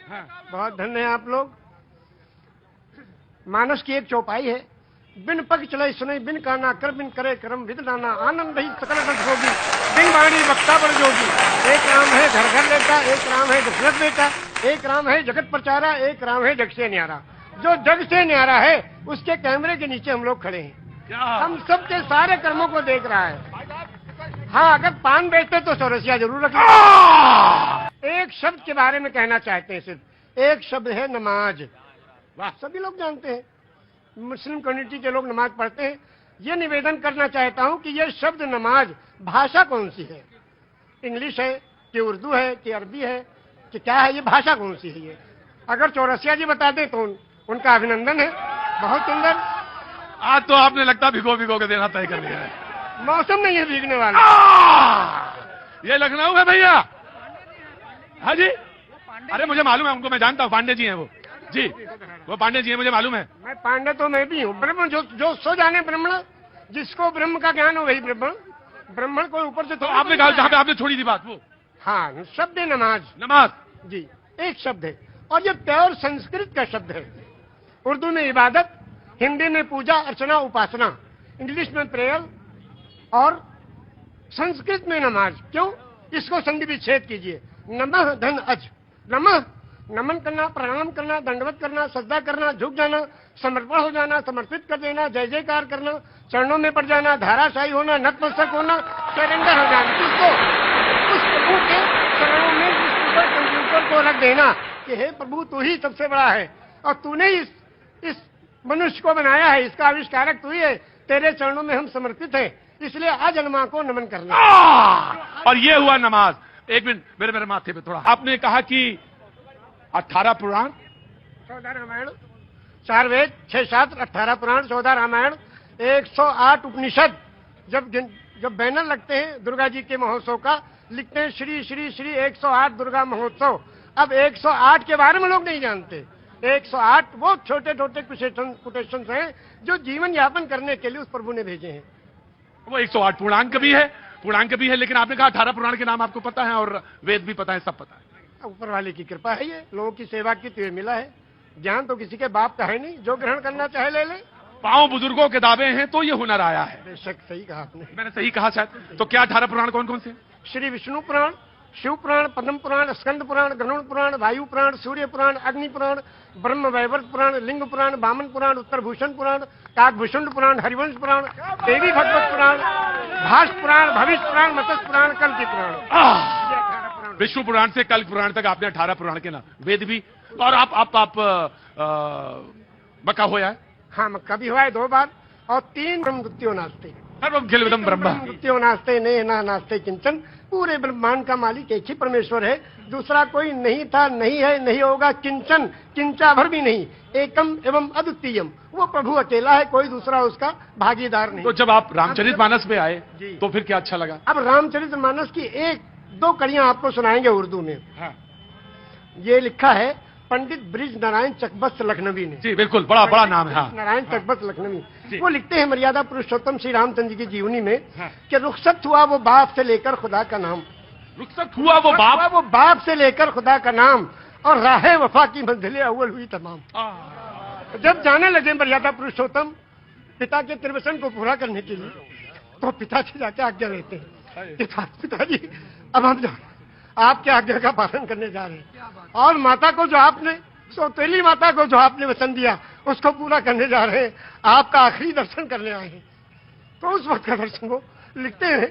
हाँ। बहुत धन्य है आप लोग। मानस की एक चौपाई है, बिन पग चले सुने बिन काना कर बिन करे करम विद नाना आनंद ही सकल रस होगी बिन वाणी वक्ता पर जोगी। एक राम है घर घर लेता, एक राम है दशरथ बेटा, एक राम है जगत प्रचारा, एक राम है जग से न्यारा। जो जग से न्यारा है उसके कैमरे के नीचे हम लोग खड़े हैं, हम सबके सारे कर्मों को देख रहा है। हाँ, अगर पान बेचते तो चौरसिया जरूर रख लें। एक शब्द के बारे में कहना चाहते हैं, सिर्फ एक शब्द है नमाज। वाह, सभी लोग जानते हैं, मुस्लिम कम्युनिटी के लोग नमाज पढ़ते हैं। ये निवेदन करना चाहता हूं कि ये शब्द नमाज भाषा कौन सी है? इंग्लिश है कि उर्दू है कि अरबी है कि क्या है? ये भाषा कौन सी है? ये अगर चौरसिया जी बता दें तो उनका अभिनंदन है। बहुत सुंदर। आज तो आपने लगता भिगो भिगो के देना तय कर लिया है। मौसम नहीं है भीगने वाला। ये लखनऊ है भैया। हाँ जी, अरे मुझे मालूम है उनको, मैं जानता हूँ, पांडे जी हैं वो जी, वो पांडे जी हैं, मुझे मालूम है। मैं पांडे तो मैं भी हूँ। ब्रह्म जो सो जाने ब्राह्मण, जिसको ब्रह्म का ज्ञान हो वही ब्राह्मण। ब्राह्मण को ऊपर से तो आपने कहा जहाँ पे आपने छोड़ी थी बात वो। हाँ, शब्द है नमाज। नमाज जी, एक शब्द है और ये प्योर संस्कृत का शब्द है। उर्दू में इबादत, हिंदी में पूजा अर्चना उपासना, इंग्लिश में प्रेयर और संस्कृत में नमाज। क्यों? इसको संधि विच्छेद कीजिए। नमः धन अज। नमः नमन करना, प्रणाम करना, दंडवत करना, सजदा करना, झुक जाना, समर्पण हो जाना, समर्पित कर देना, जय जयकार करना, चरणों में पड़ जाना, धाराशाही होना, नतमस्तक होना, सरेंडर हो जाना। किसको? उस प्रभु के चरणों में उस कंप्यूटर को रख देना कि हे प्रभु, तू ही सबसे बड़ा है और तूने इस मनुष्य को बनाया है, इसका आविष्कारक तू ही है, तेरे चरणों में हम समर्पित हैं, इसलिए अजन्मा को नमन करना। और ये हुआ नमाज। एक मिनट, मेरे माथे पे थोड़ा। आपने कहा कि 18 पुराण, 14 रामायण, 4 वेद, 6 शास्त्र, 18 पुराण, 14 रामायण, 108 उपनिषद। जब बैनर लगते हैं दुर्गा जी के महोत्सव का, लिखते हैं श्री श्री श्री 108 दुर्गा महोत्सव। अब 108 के बारे में लोग नहीं जानते। 108 वो छोटे छोटे कोटेशंस हैं जो जीवन यापन करने के लिए उस प्रभु ने भेजे हैं। वो 108 पूर्णांक भी है, लेकिन आपने कहा 18 पुराण के नाम आपको पता है और वेद भी पता है, सब पता है। ऊपर वाले की कृपा है, ये लोगों की सेवा की तो मिला है। ज्ञान तो किसी के बाप का है नहीं, जो ग्रहण करना चाहे ले ले। पांव बुजुर्गों के दावे हैं तो ये हुनर आया है। बेशक सही कहा आपने। मैंने सही कहा शायद। तो क्या 18 पुराण कौन कौन से? श्री विष्णु पुराण, शिव पुराण, पद्म पुराण, स्कंद पुराण, गरुड़ पुराण, वायु पुराण, सूर्य पुराण, अग्नि पुराण, ब्रह्म वैवर्त पुराण, लिंग पुराण, वामन पुराण, उत्तर भूषण पुराण, काकभूषण पुराण, हरिवंश पुराण, देवी भगवत पुराण, भाष पुराण, भविष्य पुराण, मत्स्य पुराण, कल की पुराण। विष्णु पुराण से कल पुराण तक आपने 18 पुराण के नाम, वेद भी। और आप मक्का होया है? हाँ, मक्का भी हुआ है 2 बार। और 3 ब्रह्मद्वितीयो नास्ते, सर्वम ब्रह्म द्वितीयो नास्ते ने ना नास्ते किंचन। पूरे ब्रह्मांड का मालिक एक ही परमेश्वर है, दूसरा कोई नहीं था, नहीं है, नहीं होगा, किंचन, किंचा भर भी नहीं। एकम एवं अद्वितीयम, वो प्रभु अकेला है, कोई दूसरा उसका भागीदार नहीं। तो जब आप रामचरितमानस पे आए तो फिर क्या अच्छा लगा? अब रामचरितमानस की 1-2 कड़ियां आपको सुनाएंगे उर्दू में। हाँ। ये लिखा है पंडित ब्रिज नारायण चकबस्त लखनवी ने। जी बिल्कुल, बड़ा नाम है। हाँ। नारायण चकबस्त लखनवी, वो लिखते हैं मर्यादा पुरुषोत्तम श्री रामचंद्र जी की जीवनी में। हाँ। कि रुखसत हुआ वो बाप से लेकर खुदा का नाम, रुखसत हुआ वो बाप से लेकर खुदा का नाम, और राहे वफा की मंजिलें अव्वल हुई तमाम। जब जाने लगे मर्यादा पुरुषोत्तम पिता के त्रिवचन को पूरा करने के लिए, तो पिताजी जाके आज्ञा देते हैं, पिताजी अब हम आपके आज्ञा का पालन करने जा रहे हैं, और माता को जो आपने, सौतेली माता को जो आपने वचन दिया उसको पूरा करने जा रहे हैं, आपका आखिरी दर्शन करने आए हैं। तो उस वक्त का दर्शन वो लिखते हैं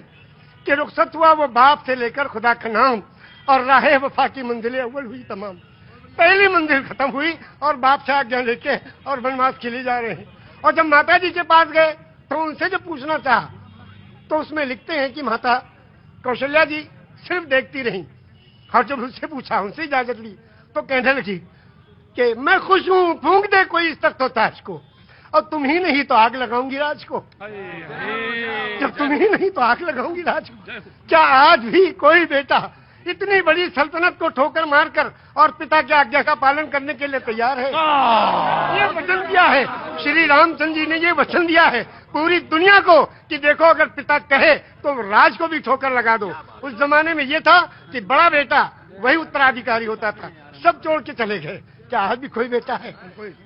कि रुखसत हुआ वो बाप से लेकर खुदा का नाम, और राहे वफा की मंजिलें अव्वल हुई तमाम। पहली मंजिल खत्म हुई और बाप से आज्ञा लेके और वनवास के लिए जा रहे हैं। और जब माता जी के पास गए तो उनसे जब पूछना चाहा तो उसमें लिखते हैं कि माता कौशल्या जी सिर्फ देखती रही, और जब उससे पूछा, उनसे इजाजत ली, तो कहने लगी कि मैं खुश हूं, फूंक दे कोई इस तख्त ताज को, और तुम ही नहीं तो आग लगाऊंगी राज को। जब तुम ही नहीं तो आग लगाऊंगी राज को। क्या आज भी कोई बेटा इतनी बड़ी सल्तनत को ठोकर मारकर और पिता की आज्ञा का पालन करने के लिए तैयार है? ये वचन दिया है श्री रामचंद्र जी ने, ये वचन दिया है पूरी दुनिया को कि देखो अगर पिता कहे तो राज को भी ठोकर लगा दो। उस जमाने में ये था कि बड़ा बेटा वही उत्तराधिकारी होता था, सब छोड़ के चले गए, क्या आज भी कोई बेटा है?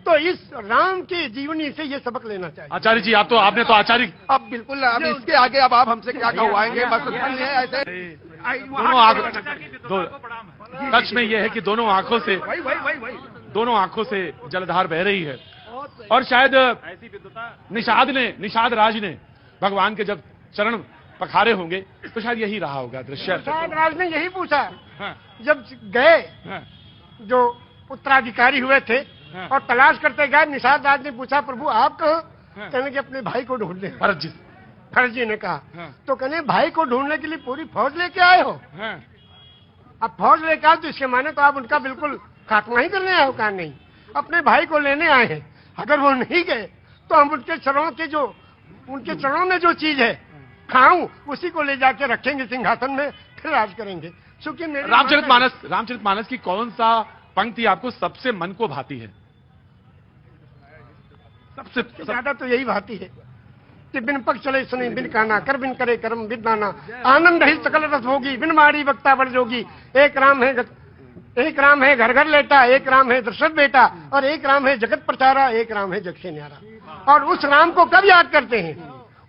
तो इस राम की जीवनी से ये सबक लेना चाहिए। आचार्य जी आपने तो आचार्य अब बिल्कुल, अब इसके आगे अब आप हमसे क्या कहवाएंगे? बस सुनिए ऐसे दोनों आंखों सच में यह है कि दोनों आंखों से जलधार बह रही है। और शायद निषाद राज ने भगवान के जब चरण पखारे होंगे तो शायद यही रहा होगा दृश्य। निषाद राज ने यही पूछा हाँ, जब गए, हाँ, जो उत्तराधिकारी हुए थे हाँ। और तलाश करते गए, निषाद राज ने पूछा प्रभु आप कहाँ? हाँ। कहने के अपने भाई को ढूंढने। भरत जी भरत जी ने कहा हाँ। तो कहने भाई को ढूंढने के लिए पूरी फौज लेके आए हो? हाँ, अब फौज लेके आओ तो इसके माने तो आप उनका बिल्कुल खात्मा ही करने आए हो? कहा नहीं, अपने भाई को लेने आए हैं। अगर वो नहीं गए तो हम उनके चरणों में जो चीज है खाऊं उसी को ले जाके रखेंगे सिंहासन में, फिर राज करेंगे। क्योंकि मेरी रामचरितमानस की कौन सा पंक्ति आपको सबसे मन को भाती है? सबसे ज्यादा तो यही भाती है कि बिन पग चले सुने बिन काना, कर बिन करे कर्म बिन नाना, आनंद ही सकल रस होगी, बिन मारी वक्ता बड़ जोगी। एक राम है घर घर लेटा, एक राम है दशरथ बेटा, और एक राम है जगत प्रचारा, एक राम है जग से न्यारा। और उस राम को कब याद करते हैं?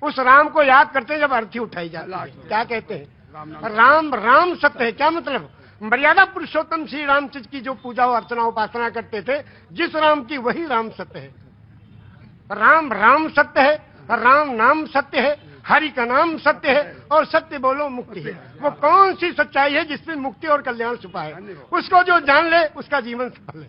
उस राम को याद करते हैं जब अर्थी उठाई जाती है। क्या कहते हैं? राम सत्य है। क्या मतलब? मर्यादा पुरुषोत्तम श्री रामचंद्र की जो पूजा अर्चना उपासना करते थे, जिस राम की वही राम सत्य है। राम सत्य है, राम नाम सत्य है, हरि का नाम सत्य है, और सत्य बोलो मुक्ति है। वो कौन सी सच्चाई है जिसमें मुक्ति और कल्याण छुपा है? उसको जो जान ले उसका जीवन सफल है।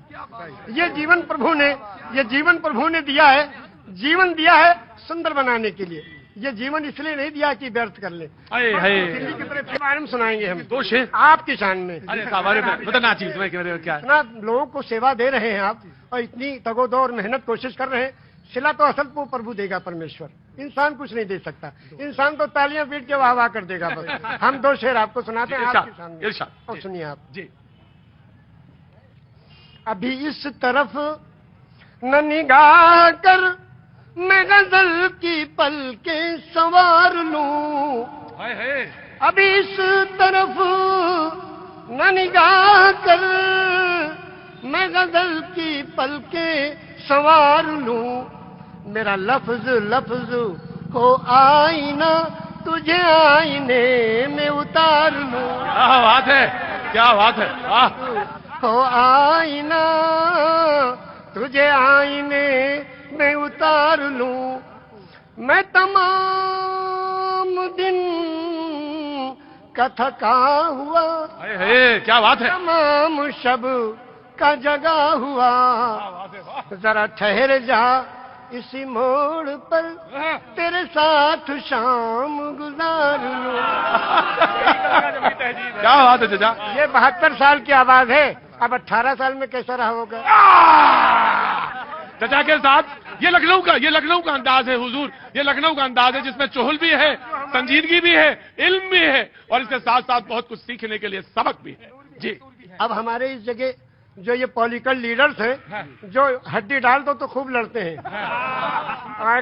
ये जीवन प्रभु ने दिया है, जीवन दिया है सुंदर बनाने के लिए। ये जीवन इसलिए नहीं दिया कि व्यर्थ कर ले। दिल्ली की तरफ के बारे में सुनाएंगे हम दो शेर आपकी शान में। बताना चाहिए क्या है? इतना लोगों को सेवा दे रहे हैं आप, और इतनी तगोदो और मेहनत कोशिश कर रहे हैं। सिला तो असल को प्रभु देगा परमेश्वर, इंसान कुछ नहीं दे सकता। इंसान तो तालियां पीट के वाह वाह कर देगा बस। हम दो शेर आपको सुनाते हैं आपकी शान में, और सुनिए आप जी। अभी इस तरफ न निगाह कर मैं गजल की पलके संवार लूं, अभी इस तरफ न निगाह कर मैं गजल की पलके संवार लूं। मेरा लफ्ज हो आईना, तुझे आईने में उतार लूं। क्या बात है, क्या बात है। हो आईना, तुझे आईने में उतार लूं। मैं तमाम दिन का थका हुआ, क्या बात है, तमाम शब का जगा हुआ, जरा ठहर जा इसी मोड़ पर, तेरे साथ शाम गुजार लूं। क्या बात है चाचा। ये 72 साल की आवाज है, अब 18 साल में कैसा रहा होगा? चाचा के साथ ये लखनऊ का अंदाज है हुजूर, ये लखनऊ का अंदाज है जिसमें चुहल भी है, संजीदगी भी है, इल्म भी है, और इसके साथ साथ बहुत कुछ सीखने के लिए सबक भी है। जी, अब हमारे इस जगह जो ये पॉलिटिकल लीडर्स हैं, जो हड्डी डाल दो तो खूब लड़ते हैं, और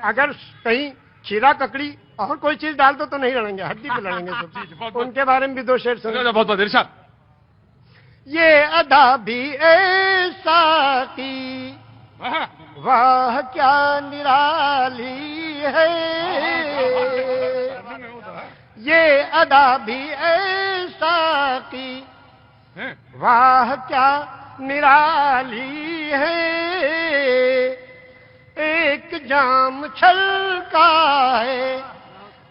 अगर कहीं खीरा ककड़ी और कोई चीज डाल दो तो नहीं लड़ेंगे, हड्डी पे लड़ेंगे सब। उनके बारे में भी दो शेर सुनो। बहुत बहुत इरशाद। ये अदा भी ऐसा की वाह क्या निराली है, ये अदा भी ऐसा की वाह क्या निराली है। एक जाम छलका है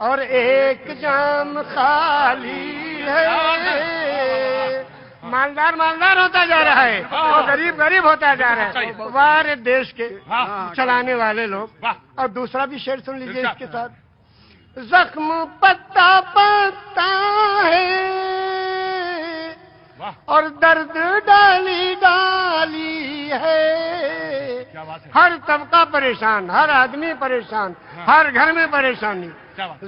और एक जाम खाली है। मालदार होता जा रहा है और गरीब होता जा रहा है। वाह रे देश के चलाने वाले लोग। और दूसरा भी शेर सुन लीजिए इसके साथ। जख्म पत्ता पत्ता है और दर्द डाली डाली है। हर तबका परेशान, हर आदमी परेशान, हर घर में परेशानी।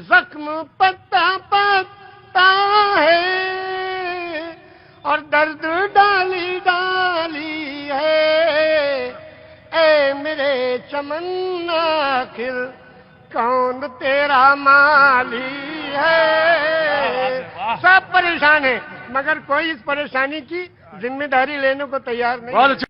जख्म पत्ता पत्ता है और दर्द डाली डाली है। ए मेरे चमन आखिर कौन तेरा माली है। सब परेशान है मगर कोई इस परेशानी की जिम्मेदारी लेने को तैयार नहीं। बहुत अच्छा।